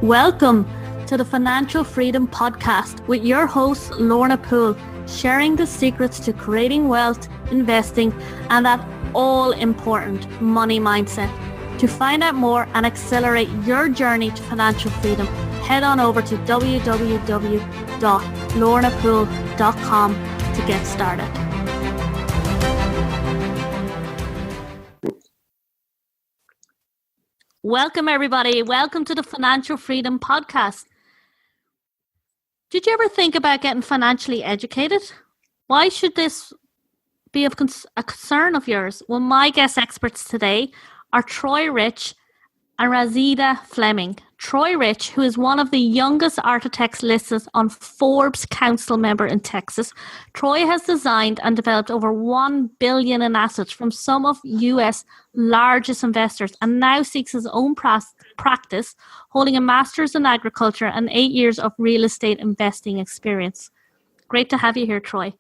Welcome to the Financial Freedom Podcast with your host, Lorna Poole, sharing the secrets to creating wealth, investing, and that all-important money mindset. To find out more and accelerate your journey to financial freedom, head on over to www.lornapoole.com to get started. Welcome, everybody. Welcome to the Financial Freedom Podcast. Did you ever think about getting financially educated? Why should this be a concern of yours? Well, my guest experts today are Troy Rich and Rashida Fleming. Troy Rich, who is one of the youngest architects listed on Forbes Council member in Texas. Troy has designed and developed over $1 billion in assets from some of US largest investors and now seeks his own practice, holding a master's in agriculture and 8 years of real estate investing experience. Great to have you here, Troy.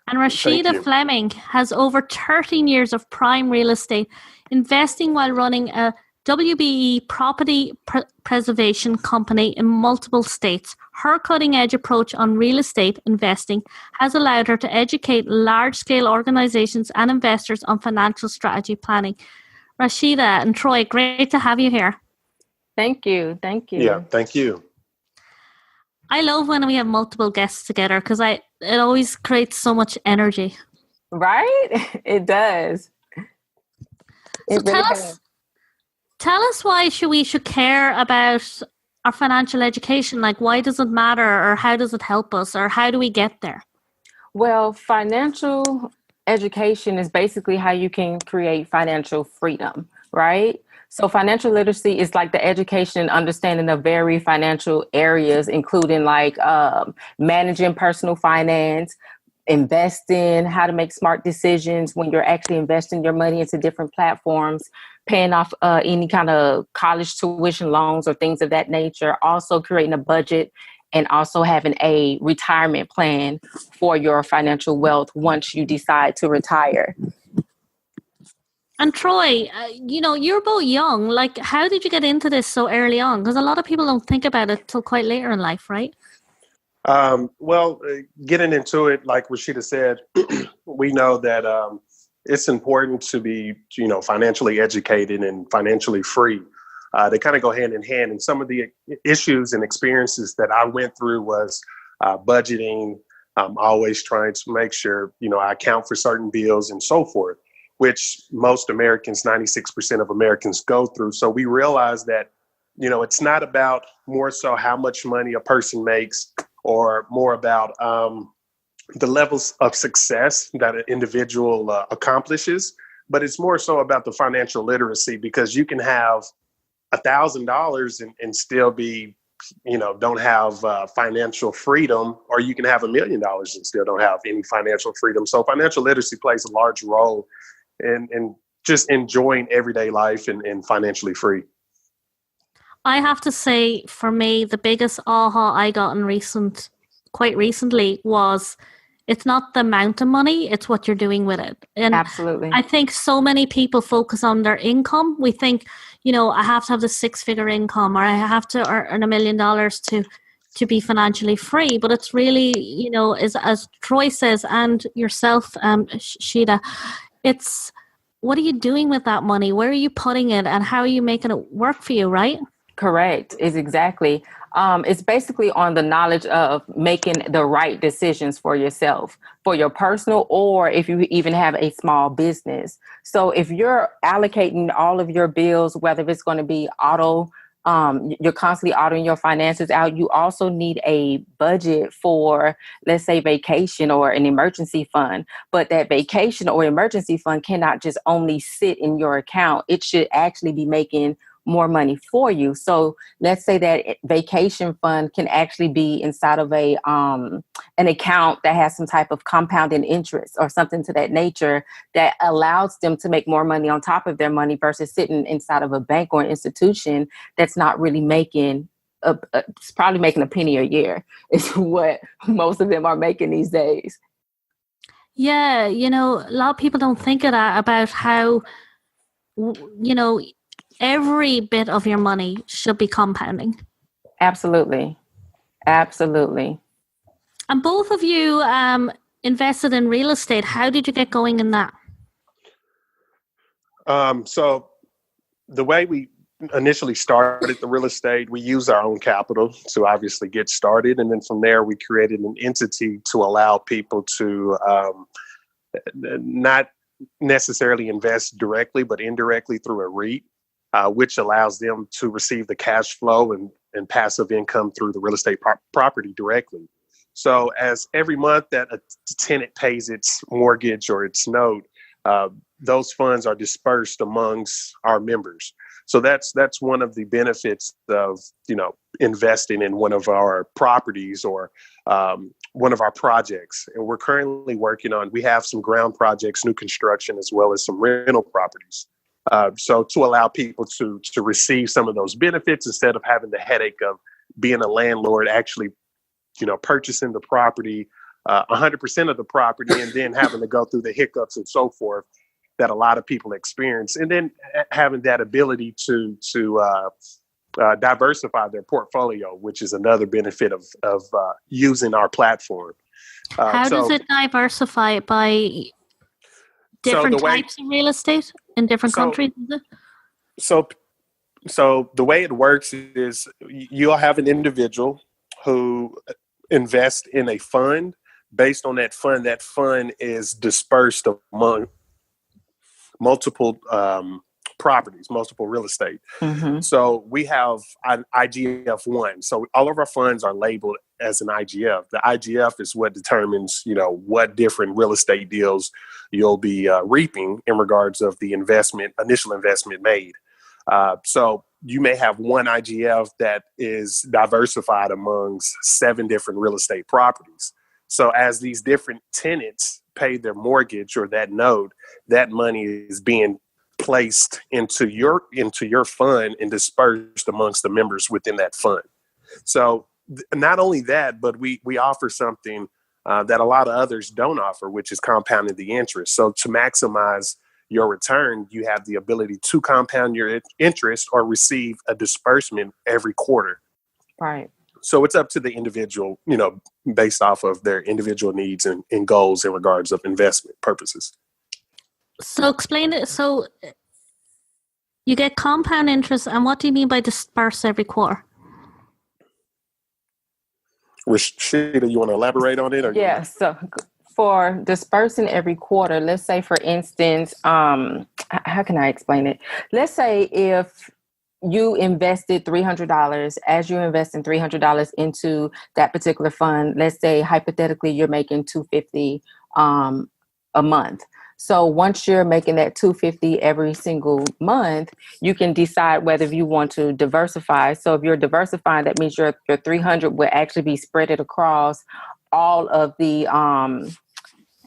And Rashida Fleming has over 13 years of prime real estate investing while running a WBE property preservation company in multiple states. Her cutting-edge approach on real estate investing has allowed her to educate large-scale organizations and investors on financial strategy planning. Rashida and Troy, great to have you here. Thank you. Thank you. Yeah, thank you. I love when we have multiple guests together because it always creates so much energy. Right? It does. Tell us why we should care about our financial education. Like, why does it matter, or how does it help us, or how do we get there? Well, financial education is basically how you can create financial freedom, right? So financial literacy is like the education and understanding of very financial areas, including like managing personal finance, investing, how to make smart decisions when you're actually investing your money into different platforms, paying off any kind of college tuition loans or things of that nature, also creating a budget and also having a retirement plan for your financial wealth once you decide to retire. And Troy, you're both young. Like, how did you get into this so early on? Because a lot of people don't think about it till quite later in life, right? Getting into it, like Rashida said, we know that it's important to be, financially educated and financially free. They kind of go hand in hand. And some of the issues and experiences that I went through was budgeting, always trying to make sure, I account for certain bills and so forth, which most Americans, 96% of Americans go through. So we realized that, it's not about more so how much money a person makes or more about the levels of success that an individual accomplishes, but it's more so about the financial literacy, because you can have $1,000 and still be, don't have financial freedom, or you can have $1 million and still don't have any financial freedom. So financial literacy plays a large role in just enjoying everyday life and financially free. I have to say, for me, the biggest aha I got quite recently was it's not the amount of money, it's what you're doing with it. And absolutely. I think so many people focus on their income. We think, I have to have the 6-figure income, or I have to earn $1 million to be financially free. But it's really, as Troy says, and yourself, Shida, it's what are you doing with that money? Where are you putting it, and how are you making it work for you, right? Correct. Is exactly. It's basically on the knowledge of making the right decisions for yourself, for your personal, or if you even have a small business. So if you're allocating all of your bills, whether it's going to be you're constantly autoing your finances out, you also need a budget for, let's say, vacation or an emergency fund. But that vacation or emergency fund cannot just only sit in your account. It should actually be making more money for you. So let's say that vacation fund can actually be inside of an account that has some type of compounding interest or something to that nature that allows them to make more money on top of their money versus sitting inside of a bank or an institution that's not really making it's probably making a penny a year is what most of them are making these days. Yeah, a lot of people don't think of that, about how, every bit of your money should be compounding. Absolutely. Absolutely. And both of you invested in real estate. How did you get going in that? So the way we initially started the real estate, we used our own capital to obviously get started. And then from there, we created an entity to allow people to not necessarily invest directly, but indirectly through a REIT, which allows them to receive the cash flow and passive income through the real estate property directly. So as every month that a tenant pays its mortgage or its note, those funds are dispersed amongst our members. So that's one of the benefits of, investing in one of our properties or one of our projects. And we're currently we have some ground projects, new construction, as well as some rental properties. So to allow people to receive some of those benefits instead of having the headache of being a landlord, actually, purchasing the property, 100% of the property, and then having to go through the hiccups and so forth that a lot of people experience, and then having that ability to diversify their portfolio, which is another benefit of using our platform. How does it diversify by different types of real estate in different countries? Is it? So the way it works is you'll have an individual who invests in a fund. Based on that fund is dispersed among multiple properties, multiple real estate. Mm-hmm. So we have an IGF-1. So all of our funds are labeled as an IGF. The IGF is what determines, what different real estate deals you'll be reaping in regards of the initial investment made. So you may have one IGF that is diversified amongst 7 different real estate properties. So as these different tenants pay their mortgage or that note, that money is being placed into your fund and dispersed amongst the members within that fund. So not only that, but we offer something that a lot of others don't offer, which is compounding the interest. So to maximize your return, you have the ability to compound your interest or receive a disbursement every quarter. Right. So it's up to the individual, based off of their individual needs and goals in regards of investment purposes. So explain it. So you get compound interest, and what do you mean by disperse every quarter? Rashida, you want to elaborate on it? Yeah. So for dispersing every quarter, let's say, for instance, how can I explain it? Let's say if you invested $300, as you invest in $300 into that particular fund, let's say hypothetically you're making $250 a month. So once you're making that $250 every single month, you can decide whether you want to diversify. So if you're diversifying, that means your $300 will actually be spread across all of the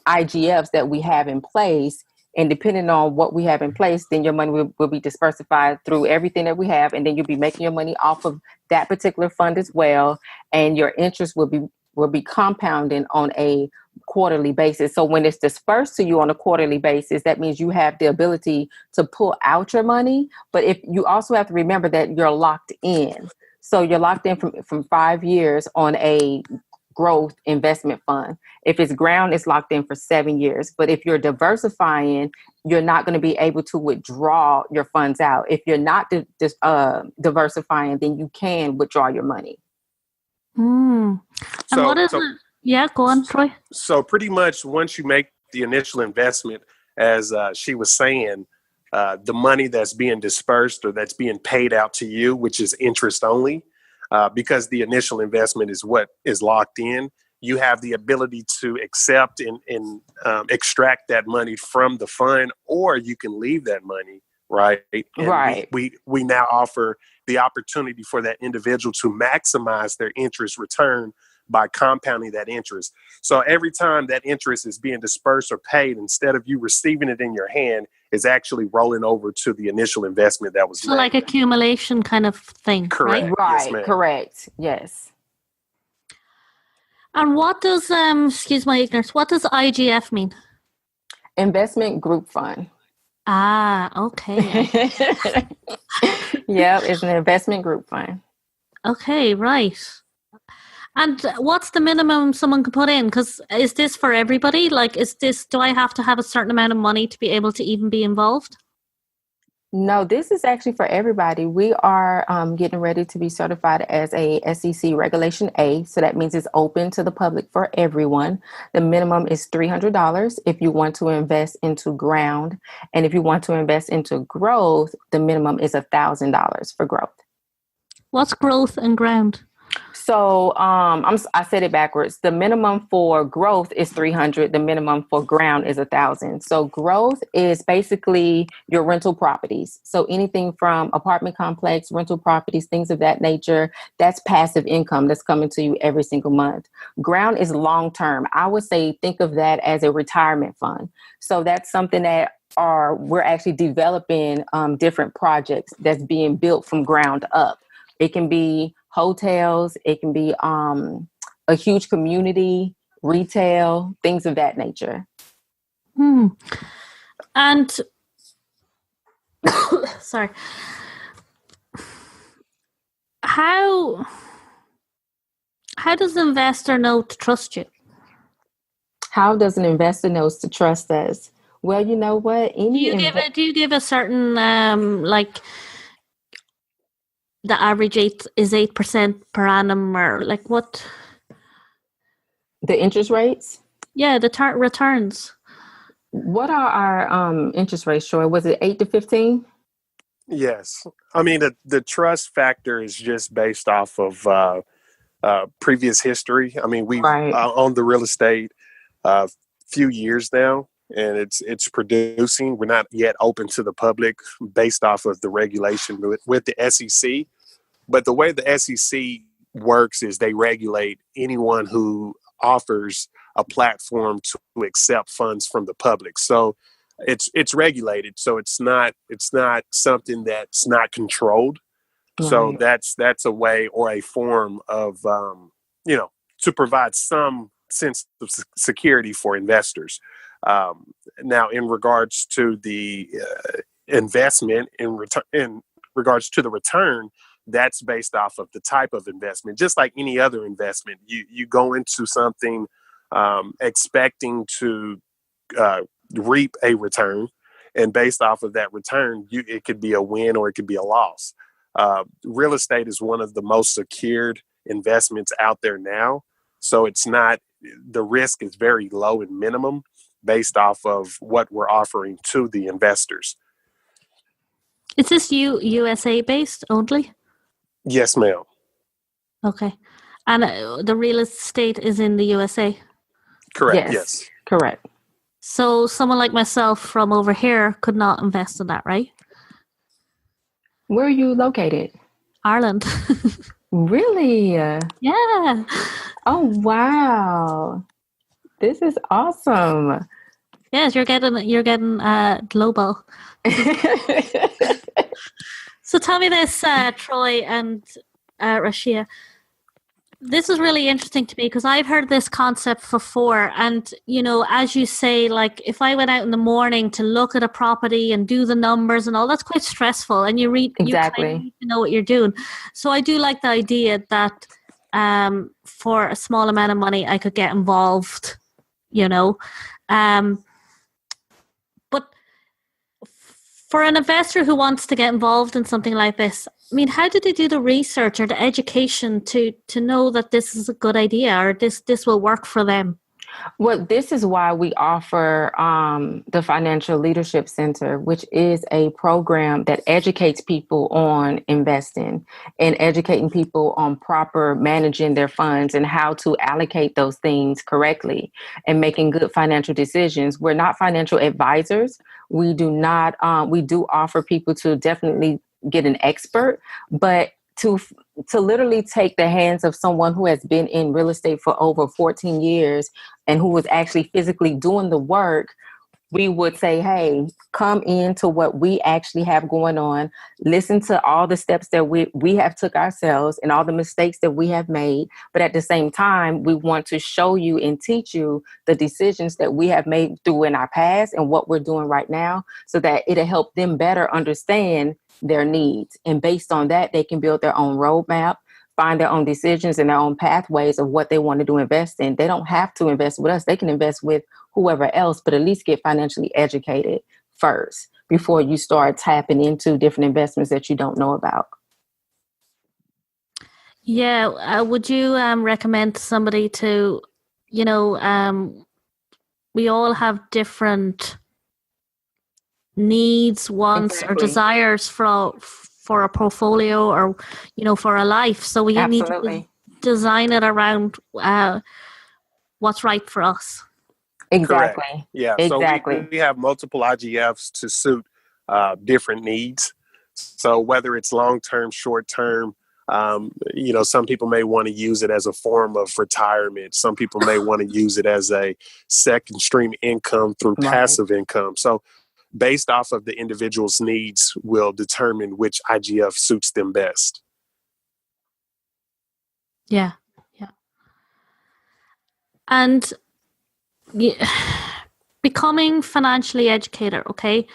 IGFs that we have in place. And depending on what we have in place, then your money will be diversified through everything that we have. And then you'll be making your money off of that particular fund as well. And your interest will be compounding on a quarterly basis. So when it's dispersed to you on a quarterly basis, that means you have the ability to pull out your money. But if you also have to remember that you're locked in. So you're locked in from 5 years on a growth investment fund. If it's ground, it's locked in for 7 years. But if you're diversifying, you're not going to be able to withdraw your funds out. If you're not diversifying, then you can withdraw your money. And what is it? Yeah, go on, Troy. So pretty much once you make the initial investment, as she was saying, the money that's being dispersed or that's being paid out to you, which is interest only, because the initial investment is what is locked in, you have the ability to accept and extract that money from the fund, or you can leave that money, right? And right. We now offer the opportunity for that individual to maximize their interest return by compounding that interest. So every time that interest is being dispersed or paid, instead of you receiving it in your hand, is actually rolling over to the initial investment that was made. So like accumulation kind of thing, correct. right? Right, yes, correct. Yes. And what does, excuse my ignorance, what does IGF mean? Investment Group Fund. Ah, okay. Yeah, it's an investment group fund. Okay, right. And what's the minimum someone can put in? Because is this for everybody? Like, do I have to have a certain amount of money to be able to even be involved? No, this is actually for everybody. We are getting ready to be certified as a SEC Regulation A. So that means it's open to the public for everyone. The minimum is $300 if you want to invest into ground. And if you want to invest into growth, the minimum is $1,000 for growth. What's growth and ground? So I said it backwards. The minimum for growth is 300. The minimum for ground is 1,000. So growth is basically your rental properties. So anything from apartment complex, rental properties, things of that nature, that's passive income that's coming to you every single month. Ground is long term. I would say think of that as a retirement fund. So that's something that we're actually developing different projects that's being built from ground up. It can be hotels, it can be a huge community, retail, things of that nature. And sorry, how does an investor know to trust you? How does an investor know to trust us? Well, you know what? Do you give a certain like the average is 8% per annum, or like what? The interest rates? Yeah, the returns. What are our interest rates, Troy? Was it 8 to 15? Yes. I mean, the trust factor is just based off of previous history. I mean, we've owned the real estate a few years now, and it's producing. We're not yet open to the public based off of the regulation with the SEC. But the way the SEC works is they regulate anyone who offers a platform to accept funds from the public. So it's regulated. So it's not something that's not controlled. Right. So that's a way or a form of to provide some sense of security for investors. Now, in regards to the investment, in regards to the return, that's based off of the type of investment. Just like any other investment, you go into something expecting to reap a return, and based off of that return, it could be a win or it could be a loss. Real estate is one of the most secured investments out there now, so the risk is very low and minimum based off of what we're offering to the investors. Is this USA based only? Yes, ma'am. Okay. And the real estate is in the USA? Correct, yes. Correct. So someone like myself from over here could not invest in that, right? Where are you located? Ireland. Really? Yeah. Oh, wow. This is awesome. Yes, you're getting global. So tell me this, Troy and Rashida. This is really interesting to me because I've heard this concept before. And, as you say, like if I went out in the morning to look at a property and do the numbers and all, that's quite stressful. And you Exactly. You kind of need to know what you're doing. So I do like the idea that for a small amount of money, I could get involved, But for an investor who wants to get involved in something like this, I mean, how do they do the research or the education to know that this is a good idea or this will work for them? Well, this is why we offer the Financial Leadership Center, which is a program that educates people on investing and educating people on proper managing their funds and how to allocate those things correctly and making good financial decisions. We're not financial advisors. We do not. We do offer people to definitely get an expert, but to literally take the hands of someone who has been in real estate for over 14 years and who was actually physically doing the work, we would say, hey, come into what we actually have going on, listen to all the steps that we have took ourselves and all the mistakes that we have made. But at the same time, we want to show you and teach you the decisions that we have made through in our past and what we're doing right now so that it'll help them better understand their needs. And based on that, they can build their own roadmap find their own decisions and their own pathways of what they want to do invest in. They don't have to invest with us. They can invest with whoever else, but at least get financially educated first before you start tapping into different investments that you don't know about. Yeah. Would you recommend somebody to, we all have different needs, wants, or desires for a portfolio or, for a life. So we need to design it around what's right for us. Exactly. Correct. Yeah. Exactly. So we have multiple IGFs to suit different needs. So whether it's long-term, short-term, some people may want to use it as a form of retirement. Some people may want to use it as a second stream income through passive income. So based off of the individual's needs will determine which IGF suits them best. Yeah. Yeah. And becoming financially educated, okay?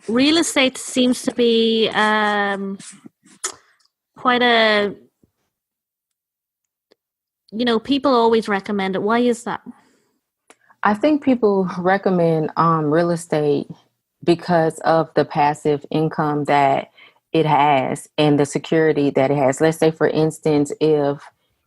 Real estate seems to be quite a, people always recommend it. Why is that? I think people recommend real estate because of the passive income that it has and the security that it has. Let's say, for instance, if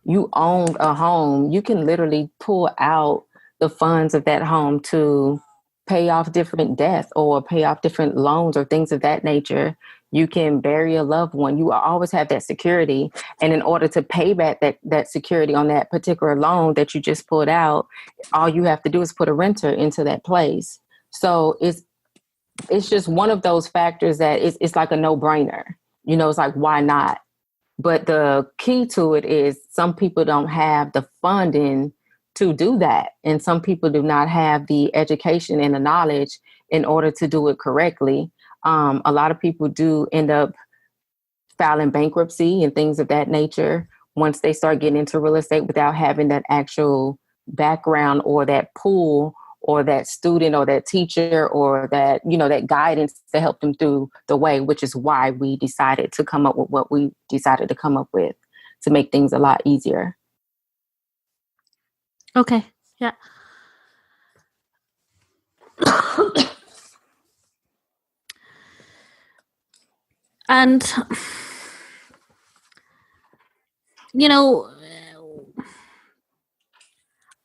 you own a home, you can literally pull out the funds of that home to pay off different debts or pay off different loans or things of that nature. You can bury a loved one. You always have that security. And in order to pay back that security on that particular loan that you just pulled out, all you have to do is put a renter into that place. So it's just one of those factors that it's like a no-brainer. It's like, why not? But the key to it is some people don't have the funding to do that. And some people do not have the education and the knowledge in order to do it correctly. A lot of people do end up filing bankruptcy and things of that nature once they start getting into real estate without having that actual background or that pool or that student or that teacher or that, that guidance to help them through the way, which is why we decided to come up with what we decided to come up with to make things a lot easier. Okay. Yeah. And,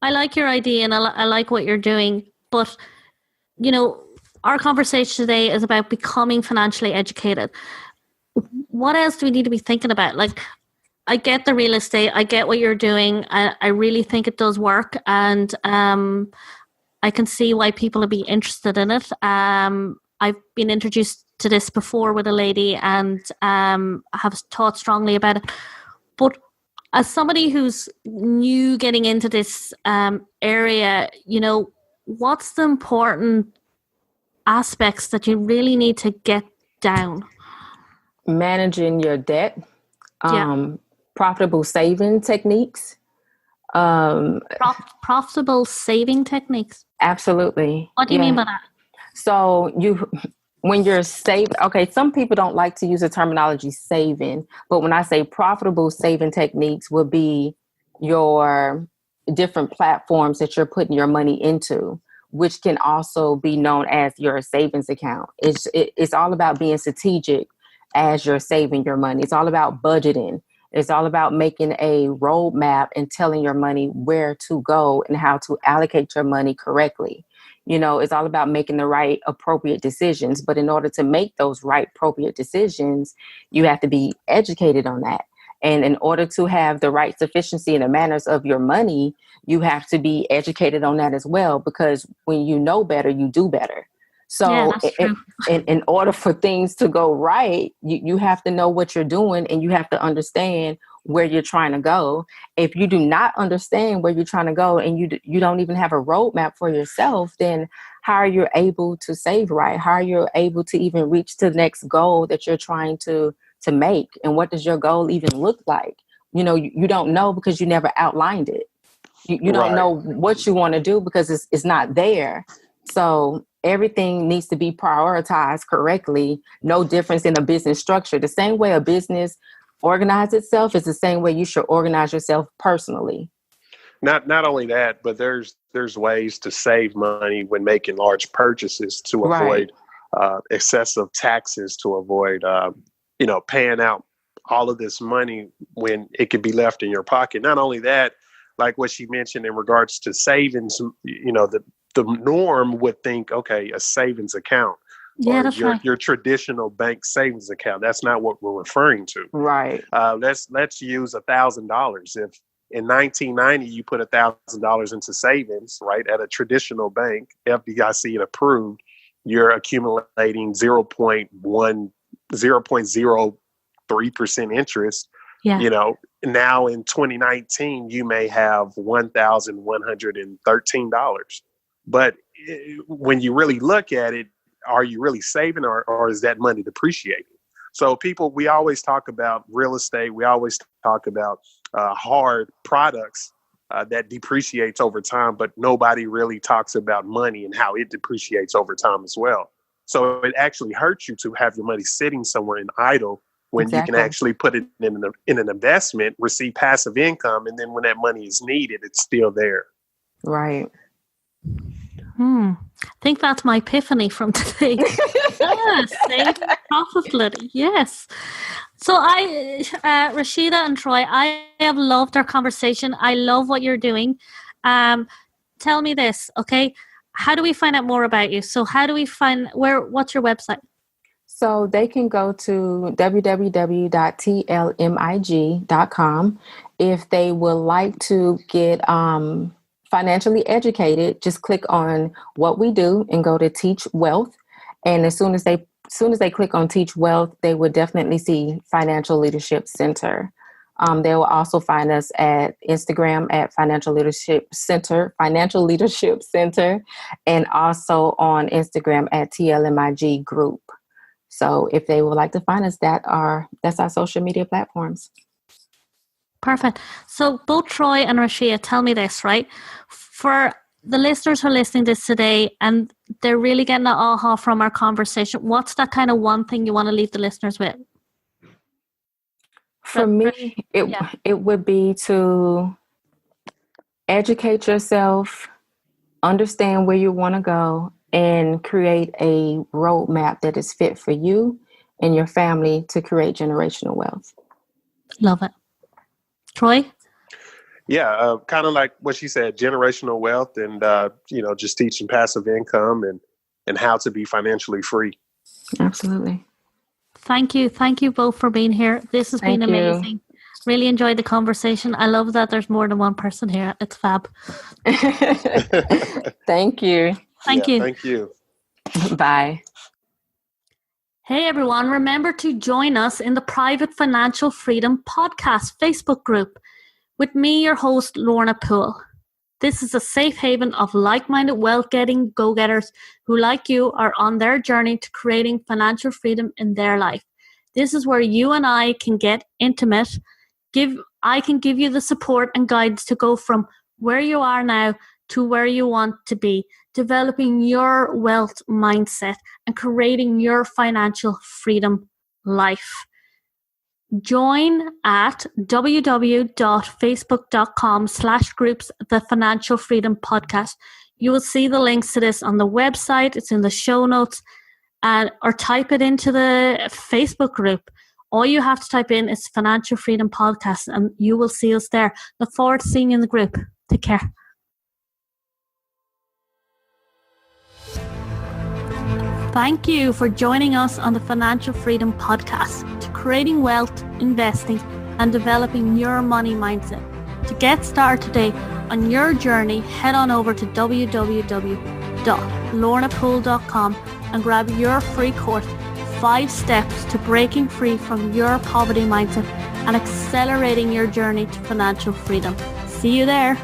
I like your idea and I like what you're doing, but, our conversation today is about becoming financially educated. What else do we need to be thinking about? Like, I get the real estate. I get what you're doing. I really think it does work. And I can see why people would be interested in it. I've been introduced to this before with a lady and have thought strongly about it. But as somebody who's new getting into this area, what's the important aspects that you really need to get down? Managing your debt. Profitable saving techniques. Profitable saving techniques? Absolutely. What do you mean by that? So when you're saving, okay, some people don't like to use the terminology saving, but when I say profitable saving techniques would be your different platforms that you're putting your money into, which can also be known as your savings account. It's all about being strategic as you're saving your money. It's all about budgeting. It's all about making a roadmap and telling your money where to go and how to allocate your money correctly. It's all about making the right appropriate decisions. But in order to make those right appropriate decisions, you have to be educated on that. And in order to have the right sufficiency and the manners of your money, you have to be educated on that as well, because when you know better, you do better. So in order for things to go right, you have to know what you're doing and you have to understand where you're trying to go. If you do not understand where you're trying to go and you don't even have a roadmap for yourself, then how are you able to save right? How are you able to even reach to the next goal that you're trying to make? And what does your goal even look like? You don't know because you never outlined it. You don't know what you want to do because it's not there. So everything needs to be prioritized correctly. No difference in a business structure. The same way a business organize itself is the same way you should organize yourself personally. Not only that, but there's ways to save money when making large purchases to avoid excessive taxes, to avoid paying out all of this money when it could be left in your pocket. Not only that, like what she mentioned in regards to savings, the norm would think, okay, a savings account. Yeah, that's right. Your traditional bank savings account. That's not what we're referring to. Right. Let's use $1,000. If in 1990 you put $1,000 into savings, right, at a traditional bank, FDIC approved, you're accumulating 0.03% interest. Yeah. Now in 2019 you may have $1,113. But when you really look at it, are you really saving or is that money depreciating? So we always talk about real estate. We always talk about hard products that depreciates over time, but nobody really talks about money and how it depreciates over time as well. So it actually hurts you to have your money sitting somewhere in idle when you can actually put it in an investment, receive passive income, and then when that money is needed, it's still there. Right. I think that's my epiphany from today. Yes, save profitably. Yes. So Rashida and Troy, I have loved our conversation. I love what you're doing. Tell me this, okay? How do we find out more about you? So how do we what's your website? So they can go to www.tlmig.com. If they would like to get financially educated, just click on what we do and go to Teach Wealth. And as soon as they click on Teach Wealth, they would definitely see Financial Leadership Center. They will also find us at Instagram at Financial Leadership Center, and also on Instagram at TLMIG Group. So if they would like to find us, that's our social media platforms. Perfect. So both Troy and Rashida, tell me this, right? For the listeners who are listening to this today and they're really getting an aha from our conversation, what's that kind of one thing you want to leave the listeners with? For me, it would be to educate yourself, understand where you want to go, and create a roadmap that is fit for you and your family to create generational wealth. Love it. Troy? Yeah, kind of like what she said, generational wealth and, just teaching passive income and how to be financially free. Absolutely. Thank you. Thank you both for being here. This has been amazing. Really enjoyed the conversation. I love that there's more than one person here. It's fab. Thank you. Thank you. Thank you. Bye. Hey everyone, remember to join us in the Private Financial Freedom Podcast Facebook group with me, your host, Lorna Poole. This is a safe haven of like-minded wealth-getting go-getters who, like you, are on their journey to creating financial freedom in their life. This is where you and I can get intimate. I can give you the support and guidance to go from where you are now to where you want to be, developing your wealth mindset and creating your financial freedom life. Join at www.facebook.com/groups The Financial Freedom Podcast. You will see the links to this on the website. It's in the show notes, or type it into the Facebook group. All you have to type in is Financial Freedom Podcast and you will see us there. Look forward to seeing you in the group. Take care. Thank you for joining us on the Financial Freedom Podcast to creating wealth, investing, and developing your money mindset. To get started today on your journey, head on over to www.lornapoole.com and grab your free course, 5 Steps to Breaking Free from Your Poverty Mindset and Accelerating Your Journey to Financial Freedom. See you there.